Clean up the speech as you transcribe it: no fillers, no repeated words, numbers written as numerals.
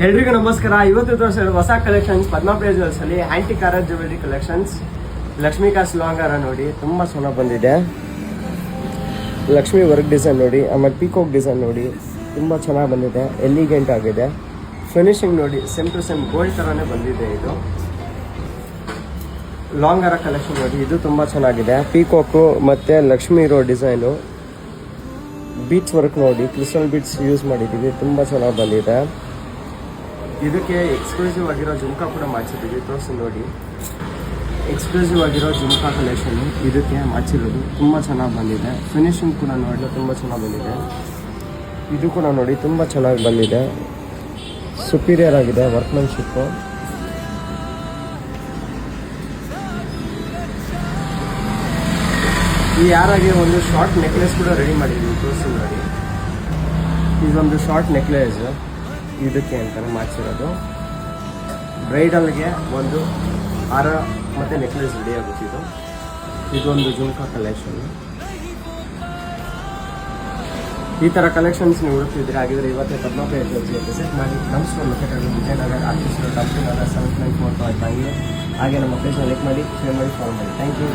ಎಲ್ರಿಗೂ ನಮಸ್ಕಾರ. ಇವತ್ತು ತೋರಿಸಿರೋ ಹೊಸ ಕಲೆಕ್ಷನ್ಸ್ ಪದ್ಮಪ್ರಿಯ ಜ್ಯುವೆಲ್ಸ್ ಅಲ್ಲಿ ಆಂಟಿ ಕಾರ ಜ್ಯುವೆಲರಿ ಕಲೆಕ್ಷನ್ಸ್. ಲಕ್ಷ್ಮೀ ಕಾಸ್ ಲಾಂಗ್ ಹಾರ ನೋಡಿ, ತುಂಬಾ ಚೆನ್ನಾಗಿ ಬಂದಿದೆ. ಲಕ್ಷ್ಮಿ ವರ್ಕ್ ಡಿಸೈನ್ ನೋಡಿ, ಆಮೇಲೆ ಪೀಕೋಕ್ ಡಿಸೈನ್ ನೋಡಿ, ತುಂಬಾ ಚೆನ್ನಾಗಿ ಬಂದಿದೆ. ಎಲಿಗೆಂಟ್ ಆಗಿದೆ. ಫಿನಿಶಿಂಗ್ ನೋಡಿ, ಸೇಮ್ ಟು ಸೇಮ್ ಗೋಲ್ಡ್ ತರಾನೇ ಬಂದಿದೆ. ಇದು ಲಾಂಗ್ ಹಾರ ಕಲೆಕ್ಷನ್ ನೋಡಿ, ಇದು ತುಂಬಾ ಚೆನ್ನಾಗಿದೆ. ಪೀಕೋಕು ಮತ್ತೆ ಲಕ್ಷ್ಮಿ ಇರೋ ಡಿಸೈನು, ಬೀಟ್ಸ್ ವರ್ಕ್ ನೋಡಿ, ಕ್ರಿಸ್ಟಲ್ ಬೀಟ್ಸ್ ಯೂಸ್ ಮಾಡಿದ್ದೀವಿ, ತುಂಬ ಚೆನ್ನಾಗಿ ಬಂದಿದೆ. ಇದಕ್ಕೆ ಎಕ್ಸ್ಕ್ಲೂಸಿವ್ ಆಗಿರೋ ಜುಮ್ಕಾ ಕೂಡ ಮಾಡಿಸಿದ್ದೀವಿ, ತೋರಿಸಿ ನೋಡಿ. ಎಕ್ಸ್ಕ್ಲೂಸಿವ್ ಆಗಿರೋ ಜುಮ್ಕಾ ಕಲೆಕ್ಷನು ಇದಕ್ಕೆ ಮಾಡಿಸಿರೋದು, ತುಂಬ ಚೆನ್ನಾಗಿ ಬಂದಿದೆ. ಫಿನಿಶಿಂಗ್ ಕೂಡ ನೋಡಲು ತುಂಬ ಚೆನ್ನಾಗಿ ಬಂದಿದೆ. ಇದು ಕೂಡ ನೋಡಿ, ತುಂಬ ಚೆನ್ನಾಗಿ ಬಂದಿದೆ. ಸುಪೀರಿಯರ್ ಆಗಿದೆ ವರ್ಕ್ಮನ್ಶಿಪ್ಪು. ಈ ಯಾರಾಗಿ ಒಂದು ಶಾರ್ಟ್ ನೆಕ್ಲೆಸ್ ಕೂಡ ರೆಡಿ ಮಾಡಿದ್ದೀವಿ, ತೋರಿಸಿ ನೋಡಿ. ಇದೊಂದು ಶಾರ್ಟ್ ನೆಕ್ಲೆಸ್ ಇದಕ್ಕೆ ಅಂತಾನೆ ಮಾಡಿಸಿರೋದು. ಬ್ರೈಡಲ್ಗೆ ಒಂದು ಹಾರ ಮತ್ತು ನೆಕ್ಲೆಸ್ ರೆಡಿ ಆಗುತ್ತಿದ್ದು. ಇದೊಂದು ಜುಮ್ಕಾ ಕಲೆಕ್ಷನ್. ಈ ಥರ ಕಲೆಕ್ಷನ್ಸ್ ನೀವು ಹುಡುಕ್ತಿದ್ರೆ ಹಾಗಿದ್ರೆ ಇವತ್ತೇ ಪದ್ಮಪ್ರಿಯ ಜ್ಯುವೆಲ್ಸ್ಗೆ ವಿಸಿಟ್ ಮಾಡಿ. ನಮ್ಮ store located Vijayanagar, artist, doctor 7445 ಹಾಗೆ ನಮ್ಮ ಪೇಜ್ನ ಲೈಕ್ ಮಾಡಿ, ಶೇರ್ ಮಾಡಿ, ಫಾಲೋ ಮಾಡಿ. Thank you.